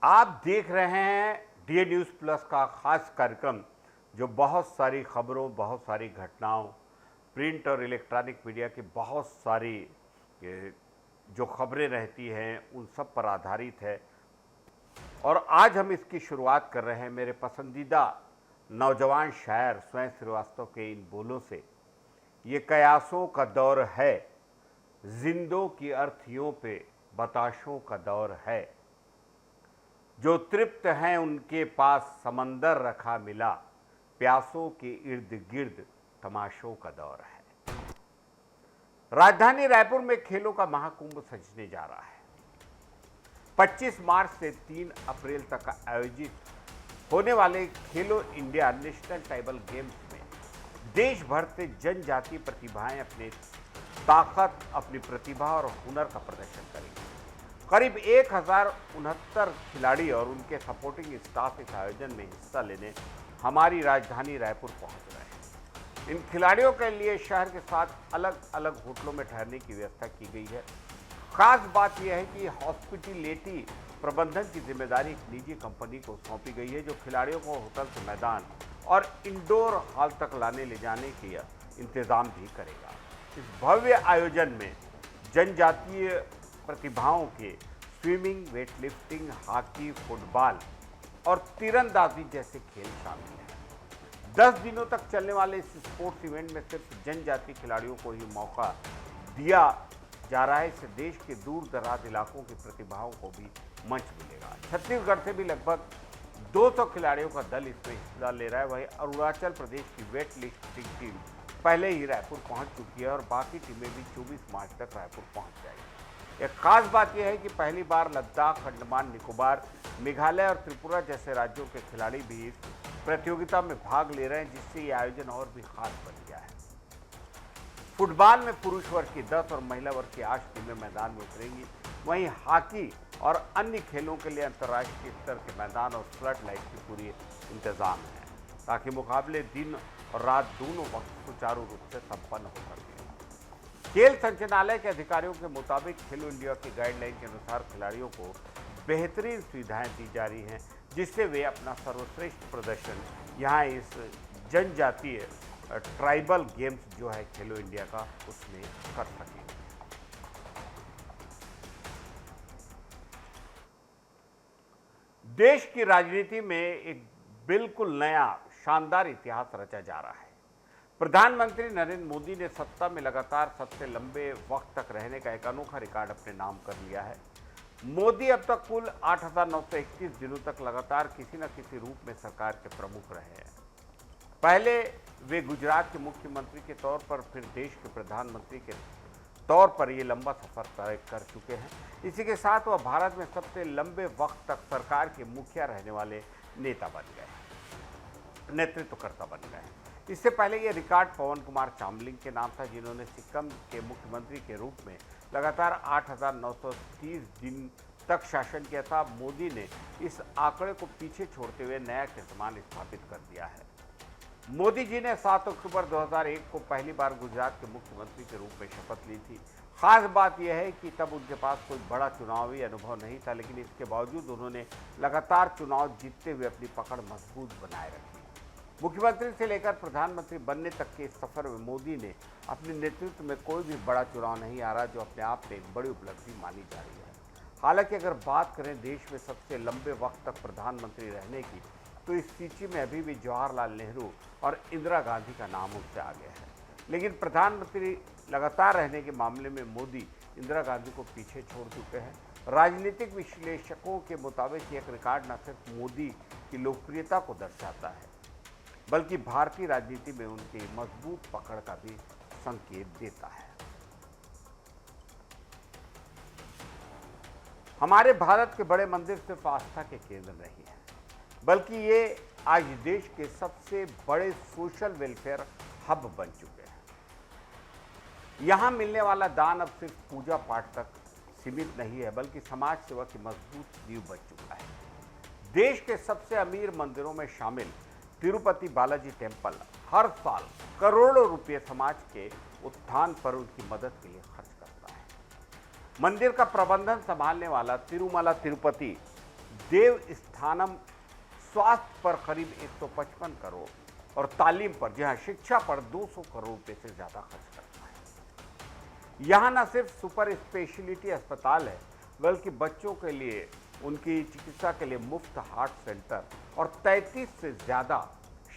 आप देख रहे हैं डीए न्यूज़ प्लस का खास कार्यक्रम जो बहुत सारी खबरों, बहुत सारी घटनाओं, प्रिंट और इलेक्ट्रॉनिक मीडिया की बहुत सारी जो खबरें रहती हैं उन सब पर आधारित है। और आज हम इसकी शुरुआत कर रहे हैं मेरे पसंदीदा नौजवान शायर स्वयं श्रीवास्तव के इन बोलों से। ये कयासों का दौर है, जिंदों की अर्थियों पे बताशों का दौर है। जो तृप्त हैं उनके पास समंदर रखा मिला, प्यासों के इर्द गिर्द तमाशों का दौर है। राजधानी रायपुर में खेलों का महाकुंभ सजने जा रहा है। 25 मार्च से 3 अप्रैल तक आयोजित होने वाले खेलो इंडिया नेशनल ट्राइबल गेम्स में देश भर से जनजातीय प्रतिभाएं अपने ताकत, अपनी प्रतिभा और हुनर का प्रदर्शन करेंगे। करीब 1069 खिलाड़ी और उनके सपोर्टिंग स्टाफ इस आयोजन में हिस्सा लेने हमारी राजधानी रायपुर पहुंच रहे हैं। इन खिलाड़ियों के लिए शहर के साथ अलग अलग होटलों में ठहरने की व्यवस्था की गई है। खास बात यह है कि हॉस्पिटलिटी प्रबंधन की जिम्मेदारी एक निजी कंपनी को सौंपी गई है, जो खिलाड़ियों को होटल से मैदान और इंडोर हॉल तक लाने ले जाने के इंतजाम भी करेगा। इस भव्य आयोजन में जनजातीय प्रतिभाओं के स्विमिंग, वेटलिफ्टिंग, हॉकी, फुटबॉल और तीरंदाजी जैसे खेल शामिल हैं। 10 दिनों तक चलने वाले इस स्पोर्ट्स इवेंट में सिर्फ जनजातीय खिलाड़ियों को ही मौका दिया जा रहा है। इससे देश के दूर दराज इलाकों की प्रतिभाओं को भी मंच मिलेगा। छत्तीसगढ़ से भी लगभग 200 खिलाड़ियों का दल इसमें हिस्सा ले रहा है। वहीं अरुणाचल प्रदेश की वेट लिफ्टिंग टीम पहले ही रायपुर पहुंच चुकी है और बाकी टीमें भी 24 मार्च तक रायपुर पहुंच जाएगी। एक खास बात यह है कि पहली बार लद्दाख, अंडमान निकोबार, मेघालय और त्रिपुरा जैसे राज्यों के खिलाड़ी भी इस प्रतियोगिता में भाग ले रहे हैं, जिससे ये आयोजन और भी खास बन गया है। फुटबॉल में पुरुष वर्ग की 10 और महिला वर्ग की 8 टीमें मैदान में उतरेंगी। वहीं हॉकी और अन्य खेलों के लिए अंतर्राष्ट्रीय स्तर के मैदान और फ्लड लाइट की पूरी इंतजाम है, ताकि मुकाबले दिन और रात दोनों वक्त सुचारू रूप से संपन्न हो सके। खेल संचालनालय के अधिकारियों के मुताबिक खेलो इंडिया की गाइडलाइन के अनुसार खिलाड़ियों को बेहतरीन सुविधाएं दी जा रही हैं, जिससे वे अपना सर्वश्रेष्ठ प्रदर्शन यहाँ इस जनजातीय ट्राइबल गेम्स जो है खेलो इंडिया का, उसमें कर सकें। देश की राजनीति में एक बिल्कुल नया शानदार इतिहास रचा जा रहा है। प्रधानमंत्री नरेंद्र मोदी ने सत्ता में लगातार सबसे लंबे वक्त तक रहने का एक अनोखा रिकॉर्ड अपने नाम कर लिया है। मोदी अब तक कुल 8,921 दिनों तक लगातार किसी न किसी रूप में सरकार के प्रमुख रहे हैं। पहले वे गुजरात के मुख्यमंत्री के तौर पर, फिर देश के प्रधानमंत्री के तौर पर ये लंबा सफर तय कर चुके हैं। इसी के साथ वह भारत में सबसे लंबे वक्त तक सरकार के मुखिया रहने वाले नेता बन गए, नेतृत्वकर्ता बन गए। इससे पहले ये रिकॉर्ड पवन कुमार चामलिंग के नाम था, जिन्होंने सिक्किम के मुख्यमंत्री के रूप में लगातार 8,930 दिन तक शासन किया था। मोदी ने इस आंकड़े को पीछे छोड़ते हुए नया कीर्तिमान स्थापित कर दिया है। मोदी जी ने 7 अक्टूबर 2001 को पहली बार गुजरात के मुख्यमंत्री के रूप में शपथ ली थी। खास बात यह है कि तब उनके पास कोई बड़ा चुनावी अनुभव नहीं था, लेकिन इसके बावजूद उन्होंने लगातार चुनाव जीतते हुए अपनी पकड़ मजबूत बनाए रखी। मुख्यमंत्री से लेकर प्रधानमंत्री बनने तक के इस सफर में मोदी ने अपने नेतृत्व में कोई भी बड़ा चुनाव नहीं हारा, जो अपने आप में एक बड़ी उपलब्धि मानी जा रही है। हालांकि अगर बात करें देश में सबसे लंबे वक्त तक प्रधानमंत्री रहने की, तो इस सूची में अभी भी जवाहरलाल नेहरू और इंदिरा गांधी का नाम उससे आगे है। लेकिन प्रधानमंत्री लगातार रहने के मामले में मोदी इंदिरा गांधी को पीछे छोड़ चुके हैं। राजनीतिक विश्लेषकों के मुताबिक यह रिकॉर्ड न सिर्फ मोदी की लोकप्रियता को दर्शाता है, बल्कि भारतीय राजनीति में उनकी मजबूत पकड़ का भी संकेत देता है। हमारे भारत के बड़े मंदिर सिर्फ आस्था के केंद्र नहीं है, बल्कि ये आज देश के सबसे बड़े सोशल वेलफेयर हब बन चुके हैं। यहाँ मिलने वाला दान अब सिर्फ पूजा पाठ तक सीमित नहीं है, बल्कि समाज सेवा की मजबूत नींव बन चुका है। देश के सबसे अमीर मंदिरों में शामिल तिरुपति बालाजी टेम्पल हर साल करोड़ों रुपए समाज के उत्थान पर उनकी मदद के लिए खर्च करता है। मंदिर का प्रबंधन संभालने वाला तिरुमला तिरुपति देव स्थानम स्वास्थ्य पर करीब 155 करोड़ और तालीम पर, जहां शिक्षा पर 200 करोड़ रुपए से ज्यादा खर्च करता है। यहां न सिर्फ सुपर स्पेशलिटी अस्पताल है, बल्कि बच्चों के लिए उनकी चिकित्सा के लिए मुफ्त हार्ट सेंटर और 33 से ज्यादा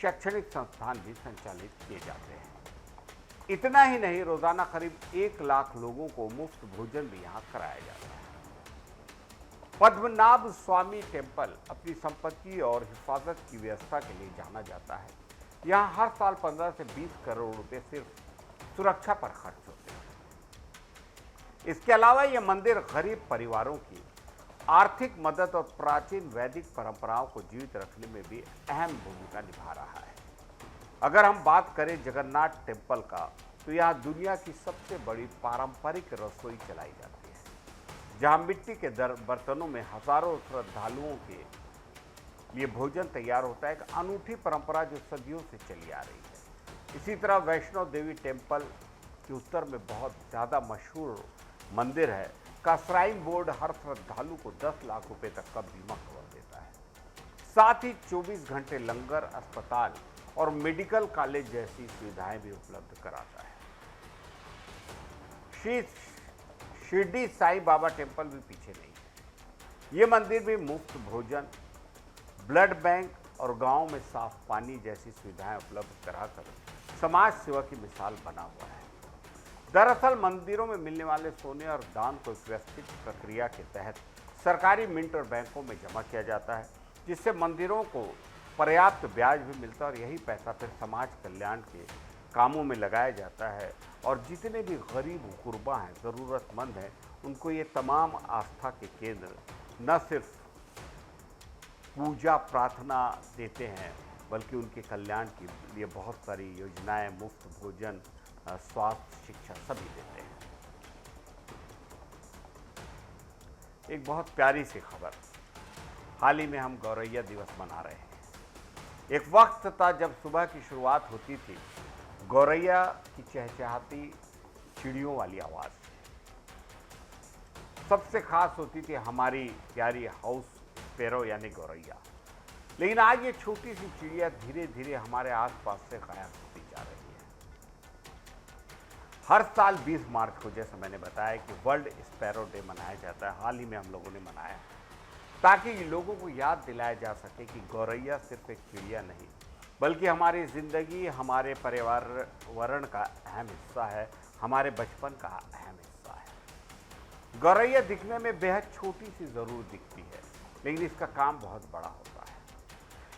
शैक्षणिक संस्थान भी संचालित किए जाते हैं। इतना ही नहीं, रोजाना करीब 1 लाख लोगों को मुफ्त भोजन भी यहां कराया जाता है। पद्मनाभ स्वामी टेम्पल अपनी संपत्ति और हिफाजत की व्यवस्था के लिए जाना जाता है। यहां हर साल 15 से 20 करोड़ रुपए सिर्फ सुरक्षा पर खर्च होते हैं। इसके अलावा यह मंदिर गरीब परिवारों की आर्थिक मदद और प्राचीन वैदिक परंपराओं को जीवित रखने में भी अहम भूमिका निभा रहा है। अगर हम बात करें जगन्नाथ टेम्पल का, तो यहाँ दुनिया की सबसे बड़ी पारंपरिक रसोई चलाई जाती है, जहाँ मिट्टी के बर्तनों में हजारों श्रद्धालुओं के लिए भोजन तैयार होता है। एक अनूठी परंपरा जो सदियों से चली आ रही है। इसी तरह वैष्णो देवी टेम्पल के उत्तर में बहुत ज़्यादा मशहूर मंदिर है का श्राइन बोर्ड हर श्रद्धालु को 10 लाख रुपए तक का बीमा कवर देता है। साथ ही 24 घंटे लंगर, अस्पताल और मेडिकल कॉलेज जैसी सुविधाएं भी उपलब्ध कराता है। श्री शिरडी साईं बाबा टेम्पल भी पीछे नहीं है। ये मंदिर भी मुफ्त भोजन, ब्लड बैंक और गांव में साफ पानी जैसी सुविधाएं उपलब्ध कराकर समाज सेवा की मिसाल बना हुआ है। दरअसल मंदिरों में मिलने वाले सोने और दान को एक व्यवस्थित प्रक्रिया के तहत सरकारी मिंट और बैंकों में जमा किया जाता है, जिससे मंदिरों को पर्याप्त ब्याज भी मिलता है और यही पैसा फिर समाज कल्याण के कामों में लगाया जाता है। और जितने भी गरीब गुरबा हैं, ज़रूरतमंद हैं, उनको ये तमाम आस्था के केंद्र न सिर्फ पूजा प्रार्थना देते हैं, बल्कि उनके कल्याण के लिए बहुत सारी योजनाएं, मुफ्त भोजन, स्वास्थ्य, शिक्षा सभी देते हैं। एक बहुत प्यारी सी खबर, हाल ही में हम गौरैया दिवस मना रहे हैं। एक वक्त था जब सुबह की शुरुआत होती थी गौरैया की चहचहाती चिड़ियों वाली आवाज़ से। सबसे खास होती थी हमारी प्यारी हाउस स्पैरो यानी गौरैया। लेकिन आज ये छोटी सी चिड़िया धीरे धीरे हमारे आसपास से गायब होती जा रही है। हर साल 20 मार्च को, जैसा मैंने बताया, कि वर्ल्ड स्पैरो डे मनाया जाता है। हाल ही में हम लोगों ने मनाया, ताकि लोगों को याद दिलाया जा सके कि गौरैया सिर्फ एक चिड़िया नहीं, बल्कि हमारी ज़िंदगी, हमारे पर्यावरण का अहम हिस्सा है, हमारे बचपन का अहम हिस्सा है। गौरैया दिखने में बेहद छोटी सी ज़रूर दिखती है, लेकिन इसका काम बहुत बड़ा होता है।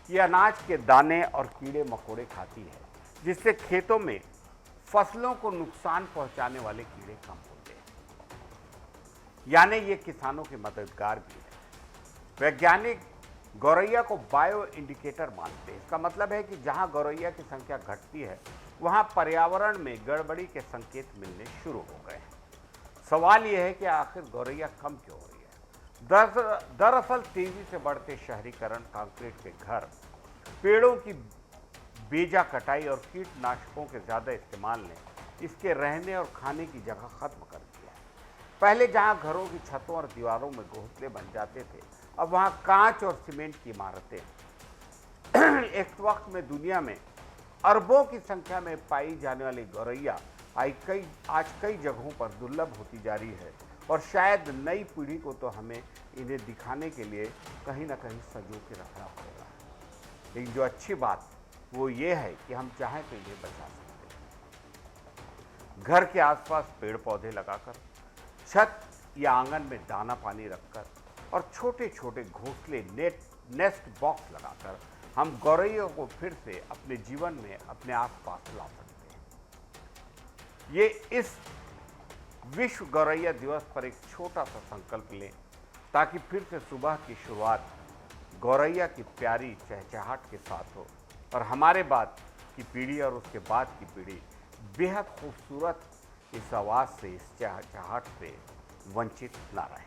ये अनाज के दाने और कीड़े मकोड़े खाती है, जिससे खेतों में फसलों को नुकसान पहुंचाने वाले कीड़े कम होते हैं। यानी ये किसानों के मददगार भी है। वैज्ञानिक गौरैया को बायो इंडिकेटर मानते हैं। इसका मतलब है कि जहां गौरैया की संख्या घटती है, वहां पर्यावरण में गड़बड़ी के संकेत मिलने शुरू हो गए हैं। सवाल यह है कि आखिर गौरैया कम क्यों हो रही है? दरअसल तेजी से बढ़ते शहरीकरण, कंक्रीट के घर, पेड़ों की बेजा कटाई और कीटनाशकों के ज़्यादा इस्तेमाल ने इसके रहने और खाने की जगह खत्म कर दिया है। पहले जहां घरों की छतों और दीवारों में घोंसले बन जाते थे, अब वहां कांच और सीमेंट की इमारतें। एक वक्त में दुनिया में अरबों की संख्या में पाई जाने वाली गौरैया आज कई जगहों पर दुर्लभ होती जा रही है, और शायद नई पीढ़ी को तो हमें इन्हें दिखाने के लिए कहीं ना कहीं संजो के रखना पड़ेगा। लेकिन जो अच्छी बात वो ये है कि हम चाहें तो इन्हें बचा सकते हैं। घर के आसपास पेड़ पौधे लगाकर, छत या आंगन में दाना पानी रखकर और छोटे छोटे घोंसले, नेस्ट बॉक्स लगाकर हम गौरैया को फिर से अपने जीवन में, अपने आसपास ला सकते हैं। ये इस विश्व गौरैया दिवस पर एक छोटा सा संकल्प लें, ताकि फिर से सुबह की शुरुआत गौरैया की प्यारी चहचहाट के साथ हो और हमारे बाद की पीढ़ी और उसके बाद की पीढ़ी बेहद खूबसूरत इस आवाज़ से, इस चहचहाट से वंचित ना रहे।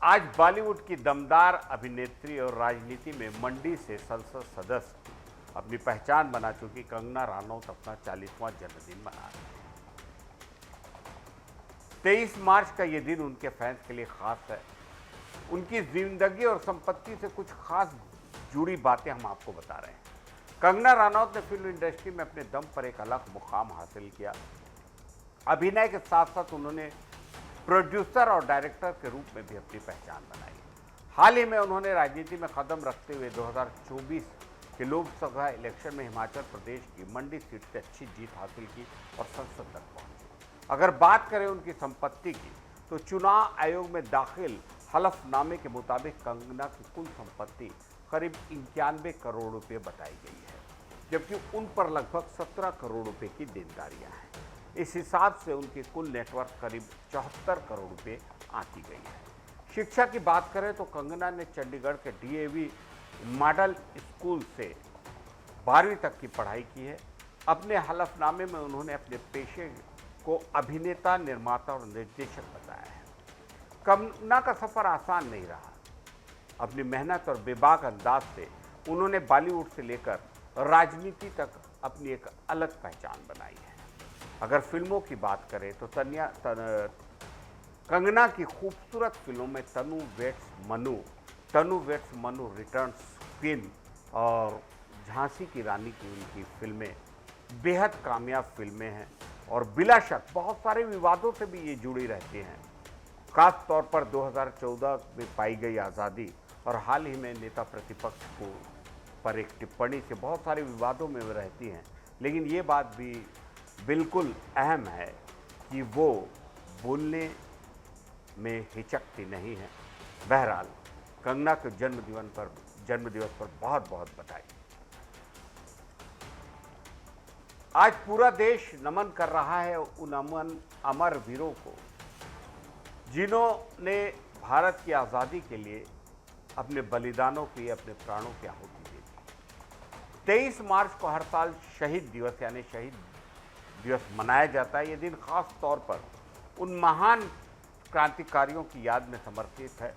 आज बॉलीवुड की दमदार अभिनेत्री और राजनीति में मंडी से संसद सदस्य अपनी पहचान बना चुकी कंगना रनौत अपना 40वां जन्मदिन मना रही है। 23 मार्च का ये दिन उनके फैंस के लिए खास है। उनकी जिंदगी और संपत्ति से कुछ खास जुड़ी बातें हम आपको बता रहे हैं। कंगना रनौत ने फिल्म इंडस्ट्री में अपने दम पर एक अलग मुकाम हासिल किया। अभिनय के साथ साथ उन्होंने प्रोड्यूसर और डायरेक्टर के रूप में भी अपनी पहचान बनाई। हाल ही में उन्होंने राजनीति में कदम रखते हुए 2024 के लोकसभा इलेक्शन में हिमाचल प्रदेश की मंडी सीट से अच्छी जीत हासिल की और संसद तक पहुंचे। अगर बात करें उनकी संपत्ति की, तो चुनाव आयोग में दाखिल हलफनामे के मुताबिक कंगना की कुल संपत्ति करीब 91 करोड़ रुपए बताई गई है, जबकि उन पर लगभग 17 करोड़ रुपए की देनदारियां हैं। इस हिसाब से उनकी कुल नेटवर्क करीब 74 करोड़ रुपए आंकी गई है। शिक्षा की बात करें तो कंगना ने चंडीगढ़ के डीएवी मॉडल स्कूल से 12वीं तक की पढ़ाई की है। अपने हलफनामे में उन्होंने अपने पेशे को अभिनेता, निर्माता और निर्देशक बताया है। कंगना का सफर आसान नहीं रहा। अपनी मेहनत और बेबाक अंदाज से उन्होंने बॉलीवुड से लेकर राजनीति तक अपनी एक अलग पहचान बनाई है। अगर फिल्मों की बात करें तो कंगना की खूबसूरत फिल्मों में तनु वेट्स मनु रिटर्न्स क्वीन और झांसी की रानी की उनकी फिल्में बेहद कामयाब फिल्में हैं और बिला शक बहुत सारे विवादों से भी ये जुड़ी रहती हैं। खास तौर पर 2014 में पाई गई आज़ादी और हाल ही में नेता प्रतिपक्ष को पर एक टिप्पणी से बहुत सारे विवादों में रहती हैं, लेकिन ये बात भी बिल्कुल अहम है कि वो बोलने में हिचकती नहीं है। बहरहाल कंगना के जन्मदिवस पर बहुत बहुत बधाई। आज पूरा देश नमन कर रहा है उन अमर वीरों को जिन्होंने भारत की आज़ादी के लिए अपने बलिदानों की, अपने प्राणों की आहुति दी थी। 23 मार्च को हर साल शहीद दिवस यानी शहीद दिवस मनाया जाता है। ये दिन खास तौर पर उन महान क्रांतिकारियों की याद में समर्पित है,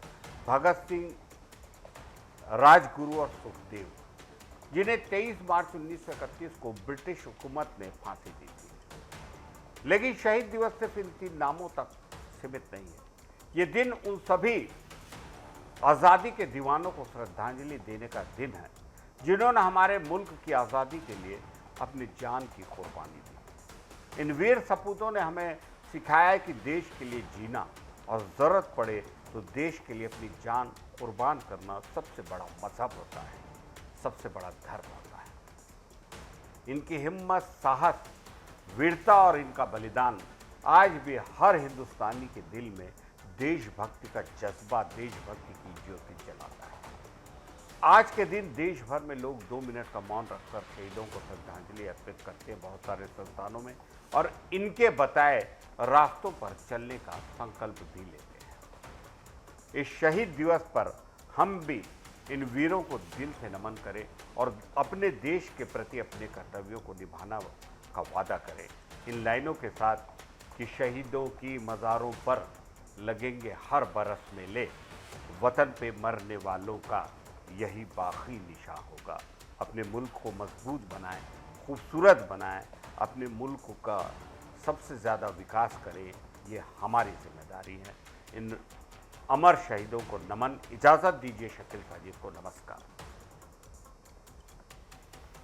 भगत सिंह, राजगुरु और सुखदेव, जिन्हें 23 मार्च 1931 को ब्रिटिश हुकूमत ने फांसी दी थी। लेकिन शहीद दिवस सिर्फ इन 3 नामों तक सीमित नहीं है। ये दिन उन सभी आज़ादी के दीवानों को श्रद्धांजलि देने का दिन है जिन्होंने हमारे मुल्क की आज़ादी के लिए अपनी जान की कुर्बानी दी। इन वीर सपूतों ने हमें सिखाया है कि देश के लिए जीना और ज़रूरत पड़े तो देश के लिए अपनी जान कुर्बान करना सबसे बड़ा मजहब होता है, सबसे बड़ा धर्म होता है। इनकी हिम्मत, साहस, वीरता और इनका बलिदान आज भी हर हिंदुस्तानी के दिल में देशभक्ति का जज्बा, देशभक्ति की ज्योति जलाता है। आज के दिन देश भर में लोग 2 मिनट का मौन रखकर शहीदों को श्रद्धांजलि अर्पित करते हैं, बहुत सारे संस्थानों में, और इनके बताए रास्तों पर चलने का संकल्प भी लेते हैं। इस शहीद दिवस पर हम भी इन वीरों को दिल से नमन करें और अपने देश के प्रति अपने कर्तव्यों को निभाना का वादा करें इन लाइनों के साथ कि शहीदों की मज़ारों पर लगेंगे हर बरस मेले, वतन पे मरने वालों का यही बाकी निशान होगा। अपने मुल्क को मजबूत बनाएं, खूबसूरत बनाएं, अपने मुल्क का सबसे ज़्यादा विकास करें, ये हमारी जिम्मेदारी है। इन अमर शहीदों को नमन। इजाज़त दीजिए शकील साजिद को। नमस्कार।